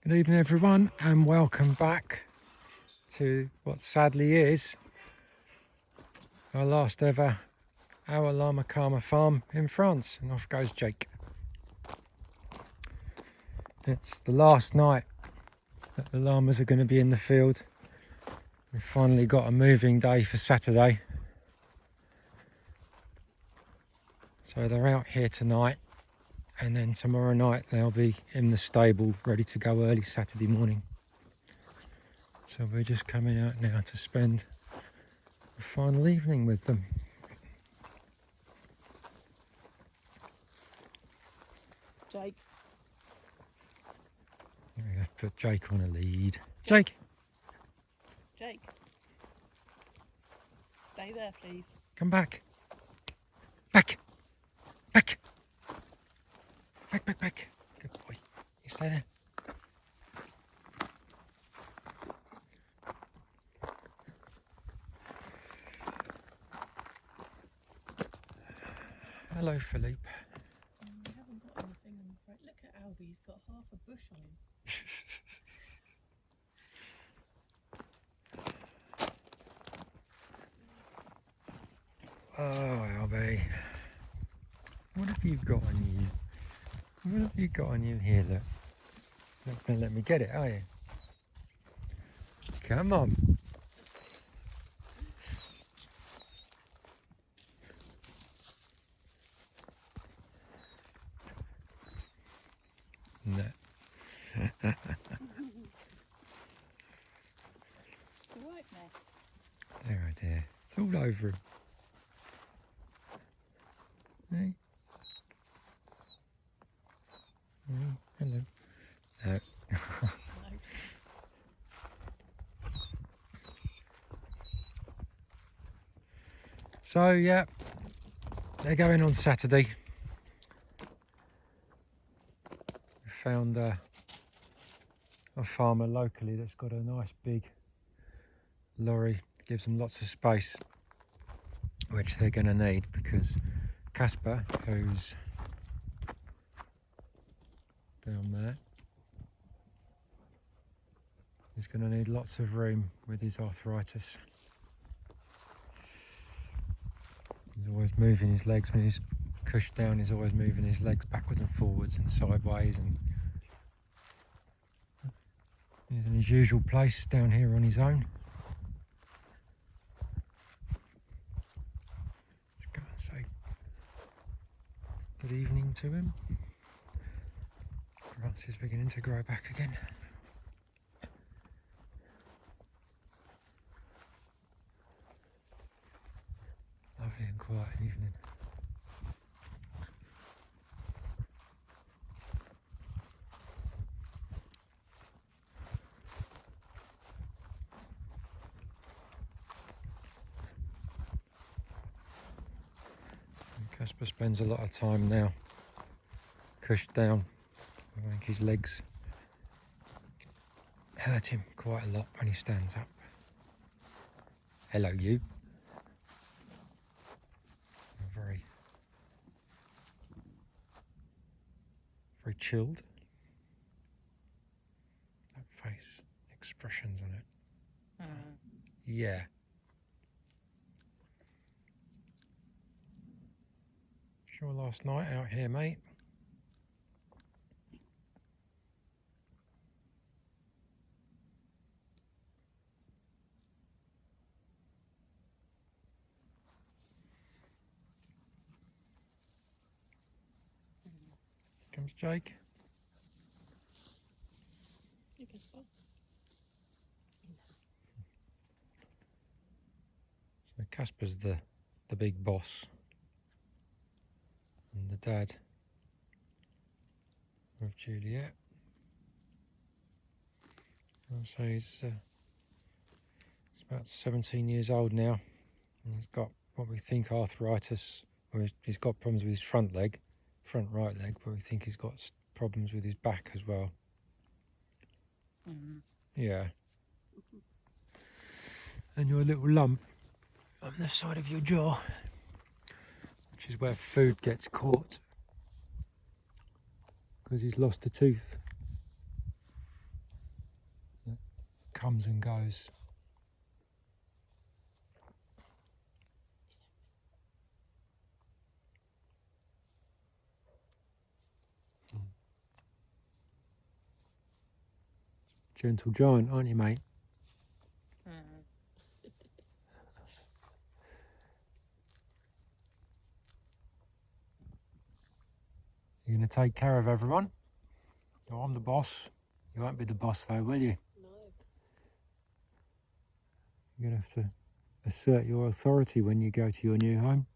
Good evening everyone and welcome back to what sadly is our last ever Our Llama Karma farm in France, and off goes Jake. It's the last night that the llamas are going to be in the field. We've finally got a moving day for Saturday, so they're out here tonight and then tomorrow night they'll be in the stable ready to go early Saturday morning. So we're just coming out now to spend a final evening with them. Jake. We have to put Jake on a lead. Jake! Jake. Stay there, please. Come back. Back. Back. Back, back, back. Good boy. You stay there. Hello, Philippe. We haven't got anything, I'm afraid. Look at Albie, he's got half a bush on him. Oh, Albie. What have you got on you? What have you got on you here, look? Not going to let me get it, are you? Come on. No. It's alright now. There, oh dear. It's all over him. Hey. Oh, hello. No. So, yeah, they're going on Saturday. We found a farmer locally that's got a nice big lorry, gives them lots of space, which they're going to need because Casper, who's down there, is going to need lots of room with his arthritis. He's always moving his legs when he's cushed down. He's always moving his legs backwards and forwards and sideways, and he's in his usual place down here on his own. Let's go and say good evening to him. Grass is beginning to grow back again. Lovely and quiet evening. Casper spends a lot of time now cushed down. I think his legs hurt him quite a lot when he stands up. Hello, you. Very chilled. That face, expressions on it. Yeah. Sure, last night out here, mate. Comes Jake. You can stop. So Casper's the big boss, and the dad of Juliet. I'll say he's about 17 years old now, and he's got what we think arthritis, or he's got problems with his front right leg, but we think he's got problems with his back as well. Yeah. And your little lump on the side of your jaw, which is where food gets caught, because he's lost a tooth. comes and goes. Gentle giant, aren't you, mate? You're going to take care of everyone? Oh, I'm the boss. You won't be the boss though, will you? No. You're going to have to assert your authority when you go to your new home.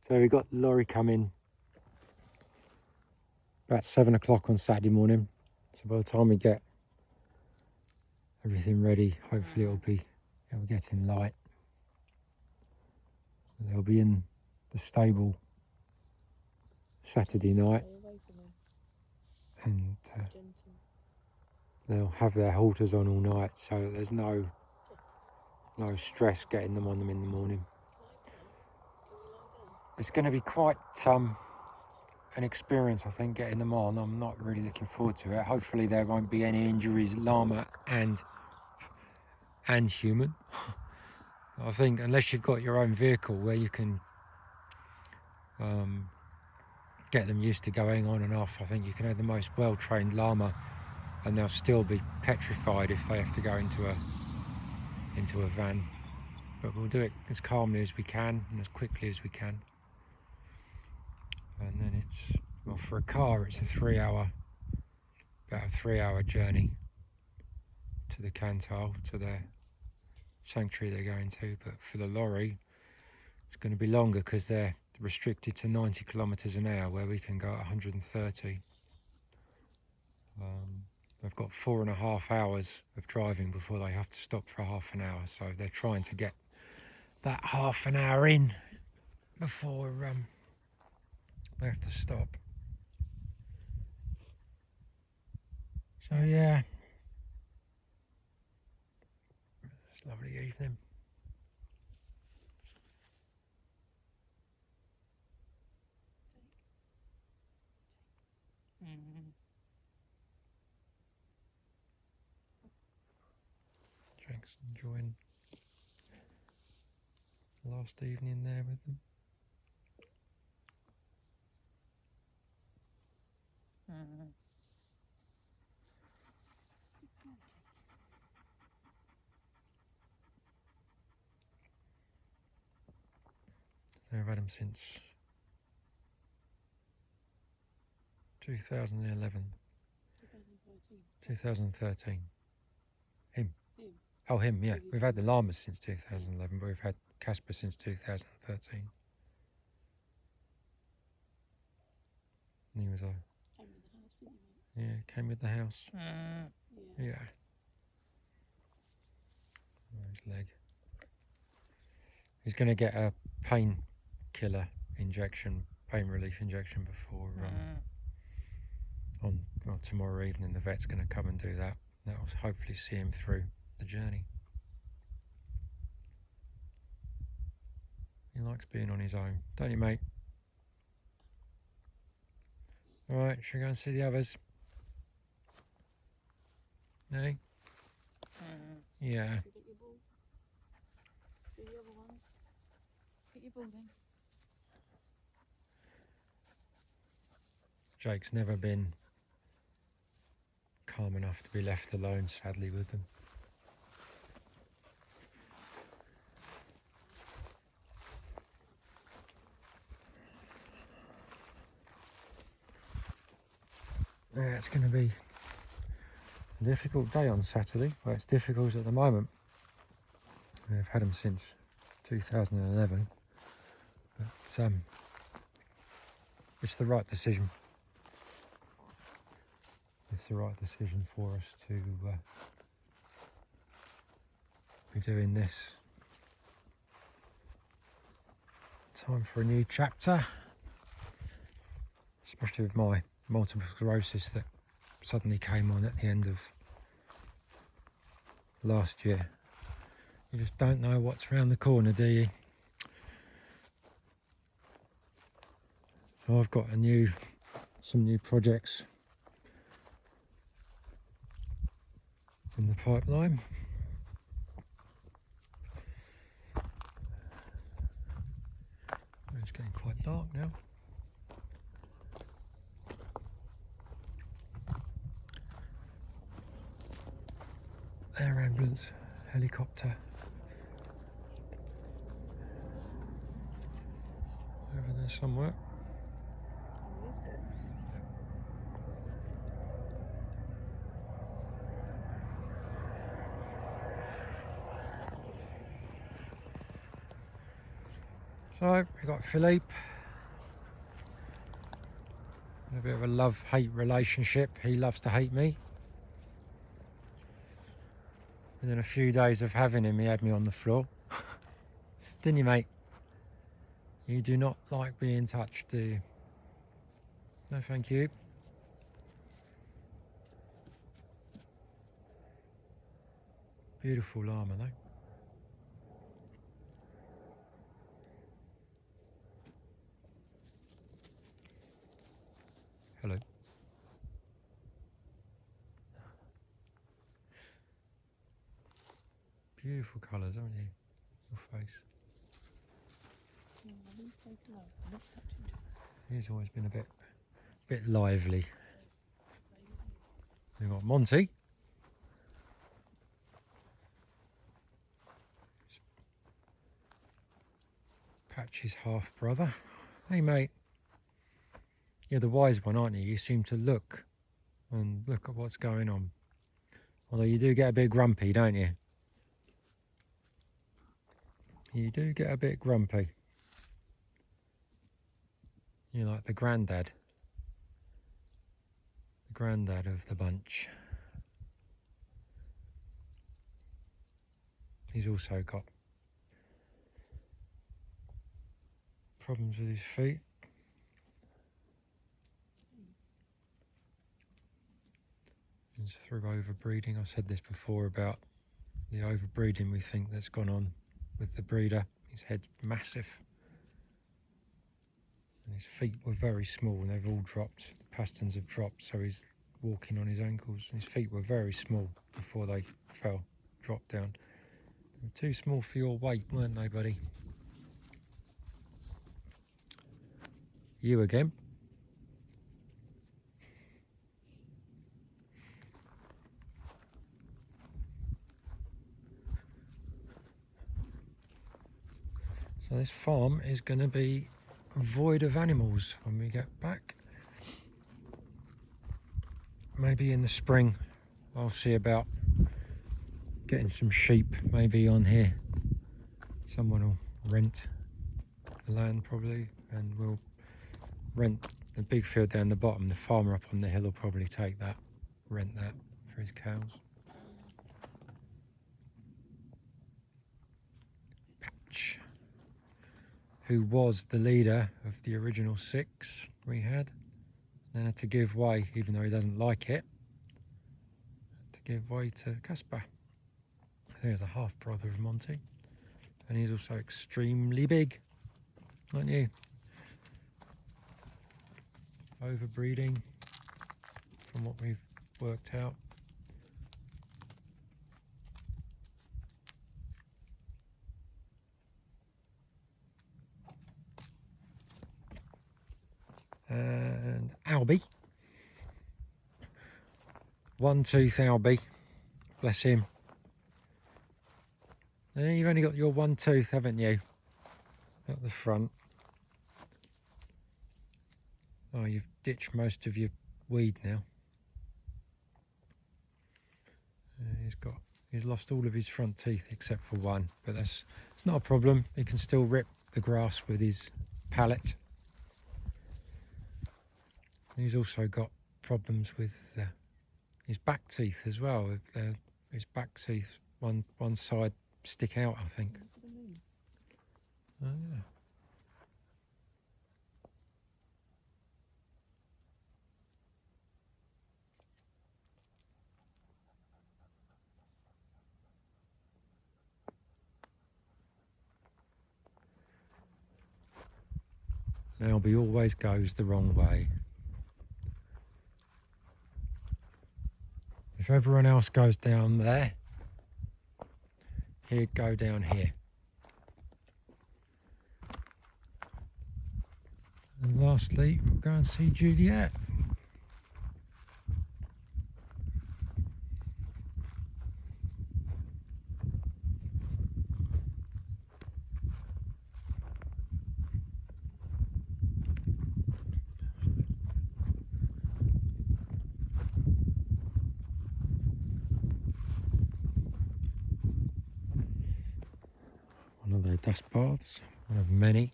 So we got the lorry coming about 7 o'clock on Saturday morning. So by the time we get everything ready, hopefully it'll be getting light. They'll be in the stable Saturday night, Stay away from him. and Gentle. they'll have their halters on all night, so there's no stress getting them on them in the morning. It's going to be quite an experience, I think, getting them on. I'm not really looking forward to it. Hopefully there won't be any injuries, llama and human. I think unless you've got your own vehicle where you can get them used to going on and off, I think you can have the most well-trained llama and they'll still be petrified if they have to go into a van. But we'll do it as calmly as we can and as quickly as we can. And then it's, well, for a car it's about a 3-hour journey to the Cantal, to their sanctuary they're going to. But for the lorry it's going to be longer because they're restricted to 90 kilometers an hour where we can go at 130. They've got 4.5 hours of driving before they have to stop for half an hour, so they're trying to get that half an hour in before they have to stop. So yeah, it's a lovely evening. Jack's enjoying the last evening there with them. I've had him since 2011. 2013. Him. Oh, him, yeah. We've had the llamas since 2011, but we've had Casper since 2013. And he was came with the house. Yeah. Oh, his leg. He's going to get a painkiller injection, pain relief injection before tomorrow evening. The vet's going to come and do that. That'll hopefully see him through the journey. He likes being on his own, don't you, mate? Alright, shall we go and see the others? No? Yeah. Get your ball. See the other ones. Get your ball then. Jake's never been calm enough to be left alone, sadly, with them. Yeah, it's going to be a difficult day on Saturday. Well, it's difficult at the moment. I've had them since 2011, but it's the right decision. It's the right decision for us to be doing this. Time for a new chapter, especially with my multiple sclerosis that suddenly came on at the end of last year. You just don't know what's around the corner, do you? So I've got some new projects in the pipeline. It's getting quite dark now. Air ambulance, helicopter. Over there somewhere. So we've got Philippe. A bit of a love-hate relationship. He loves to hate me. Within a few days of having him, he had me on the floor. Didn't you, mate? You do not like being touched, do you? No, thank you. Beautiful llama, though. Hello. Beautiful colours, aren't you? Your face. He's always been a bit lively. We've got Monty. Patch's half brother. Hey mate. You're the wise one, aren't you? You seem to look and look at what's going on. Although you do get a bit grumpy, don't you? You do get a bit grumpy. You're like the granddad. The granddad of the bunch. He's also got problems with his feet. It's through overbreeding. I've said this before about the overbreeding we think that's gone on with the breeder. His head's massive. And his feet were very small and they've all dropped. The pasterns have dropped, so he's walking on his ankles. His feet were very small before they dropped down. They were too small for your weight, weren't they, buddy? You again. So this farm is going to be void of animals when we get back. Maybe in the spring I'll see about getting some sheep maybe on here. Someone will rent the land probably, and we'll rent the big field down the bottom. The farmer up on the hill will probably take that, rent that for his cows. Patch, who was the leader of the original 6 we had, then had to give way, even though he doesn't like it, had to give way to Casper. There's a half brother of Monty, and he's also extremely big, aren't you? Overbreeding, from what we've worked out. And Albie, one tooth Albie, bless him. You've only got your one tooth, haven't you? At the front. Oh, you've ditched most of your weed now. He's lost all of his front teeth except for one, but it's not a problem. He can still rip the grass with his palette. He's also got problems with his back teeth as well. His back teeth, one side stick out, I think. Oh yeah. Albie always goes the wrong way. The If everyone else goes down there, he'd go down here. And lastly, we'll go and see Juliet. One of their dust baths, one of many.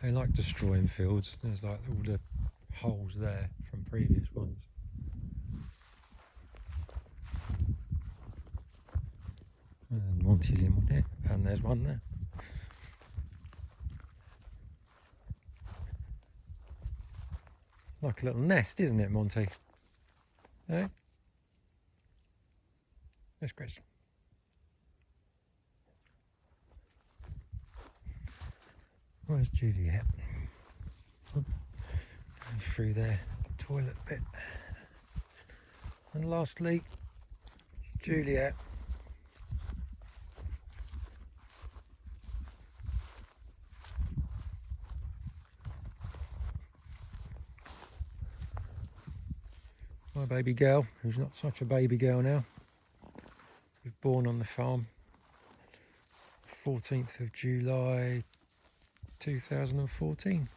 They like destroying fields. There's like all the holes there from previous ones. And Monty's in one here, and there's one there. Like a little nest, isn't it, Monty? Eh? Yes, Chris. Where's Juliet? Going through their toilet bit. And lastly, Juliet. My baby girl, who's not such a baby girl now. She was born on the farm 14th of July 2014.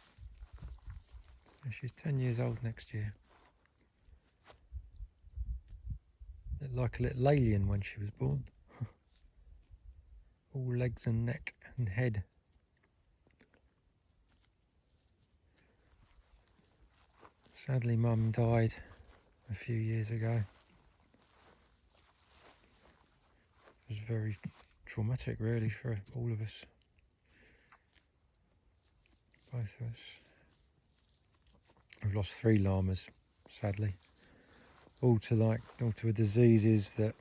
And she's 10 years old next year. Looked like a little alien when she was born. All legs and neck and head. Sadly, Mum died a few years ago. It was very traumatic, really, for all of us. Both of us. We've lost 3 llamas, sadly. All to diseases that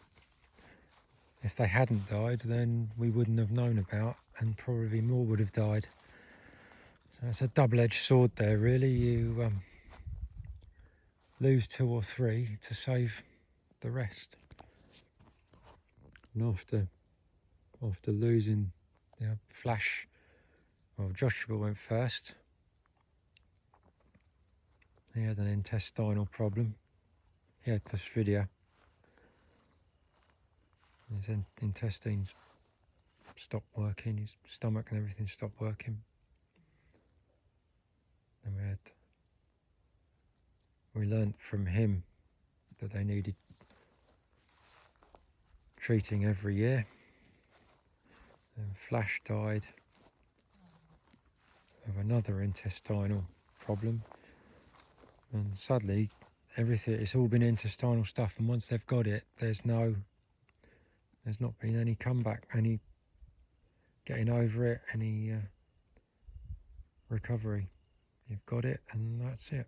if they hadn't died, then we wouldn't have known about, and probably more would have died. So it's a double-edged sword there, really. You lose 2 or 3 to save the rest. And after losing Flash, well, Joshua went first. He had an intestinal problem. He had Clostridia. His intestines stopped working, his stomach and everything stopped working. And we learnt from him that they needed treating every year. And Flash died of another intestinal problem. And sadly, it's all been intestinal stuff, and once they've got it, there's not been any comeback, any getting over it, any recovery. You've got it, and that's it.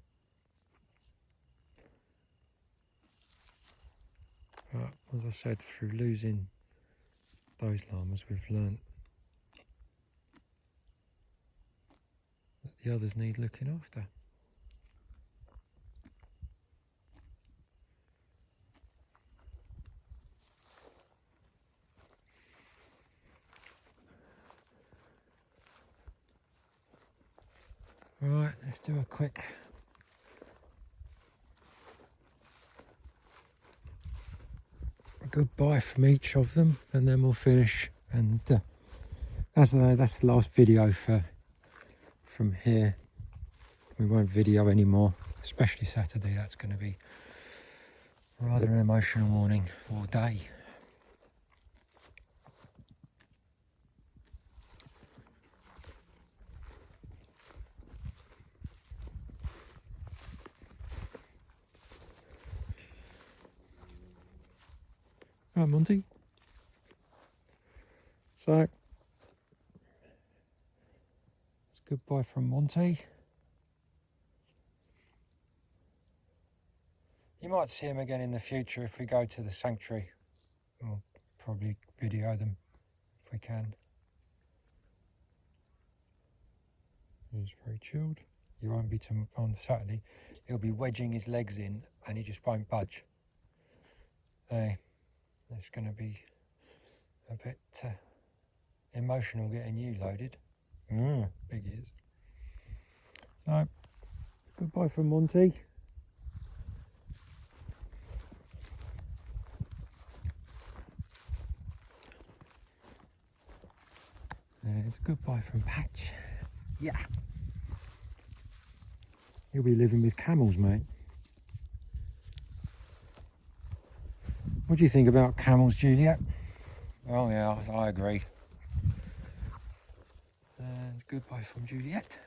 But as I said, through losing those llamas, we've learnt that the others need looking after. Right, let's do a quick goodbye from each of them, and then we'll finish. And that's the last video from here. We won't video anymore, especially Saturday. That's going to be rather an emotional morning or day. Right, Monty. So, it's goodbye from Monty. You might see him again in the future if we go to the sanctuary. We'll probably video them if we can. He's very chilled. He won't be on Saturday. He'll be wedging his legs in and he just won't budge. Hey, it's going to be a bit emotional getting you loaded. Big ears. So, goodbye from Monty. It's a goodbye from Patch. Yeah. He'll be living with camels, mate. What do you think about camels, Juliet? Oh yeah, I agree. And goodbye from Juliet.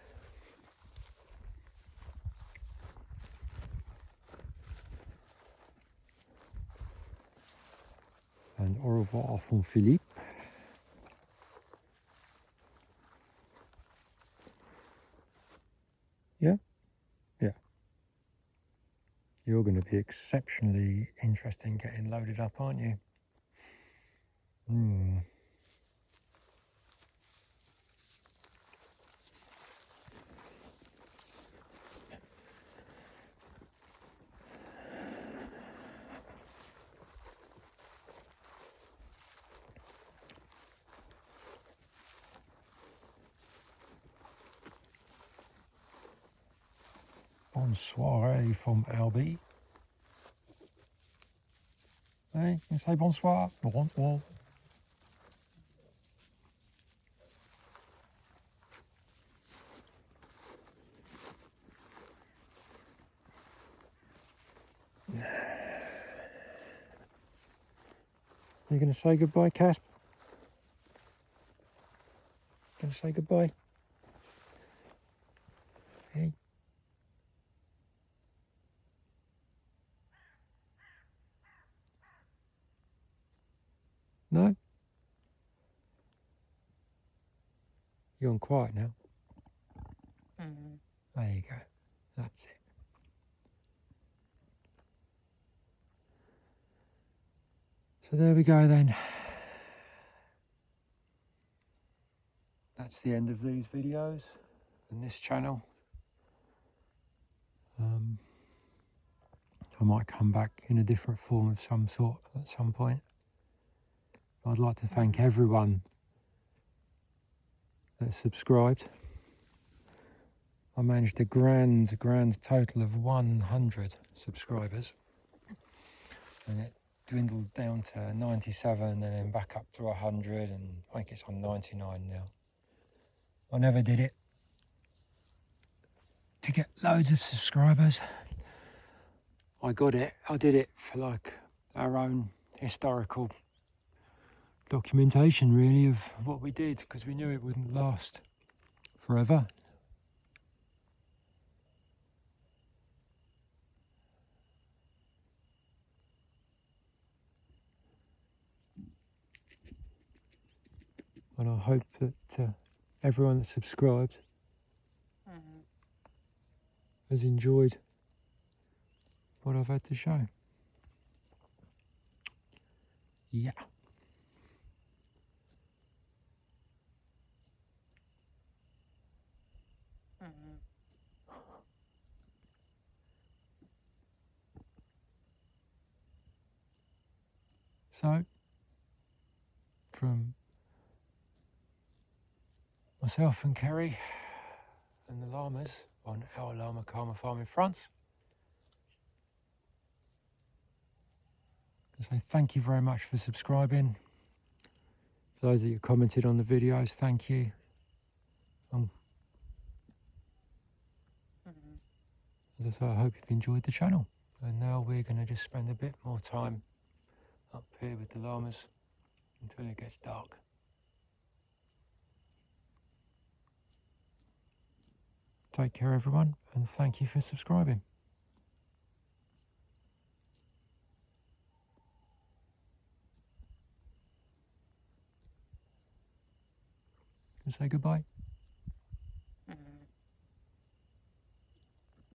And au revoir from Philippe. Yeah? Yeah. You're going to be exceptionally interesting getting loaded up, aren't you? Bonsoir from Albie. Hey, you say bonsoir? Bonsoir. You going to say goodbye, Casp? Going to say goodbye? Hey. No? You're on quiet now. There you go. That's it. So there we go then. That's the end of these videos and this channel. I might come back in a different form of some sort at some point. I'd like to thank everyone that subscribed. I managed a grand total of 100 subscribers, and it dwindled down to 97 and then back up to 100, and I think it's on 99 now. I never did it to get loads of subscribers. I did it for like our own historical documentation really of what we did, because we knew it wouldn't last forever. And I hope that everyone that subscribed has enjoyed what I've had to show. Yeah. So, from myself and Kerry and the llamas on our llama Karma farm in France, I say thank you very much for subscribing. For those that commented on the videos, thank you. As I say, I hope you've enjoyed the channel. And now we're going to just spend a bit more time up here with the llamas until it gets dark. Take care, everyone, and thank you for subscribing. And say goodbye.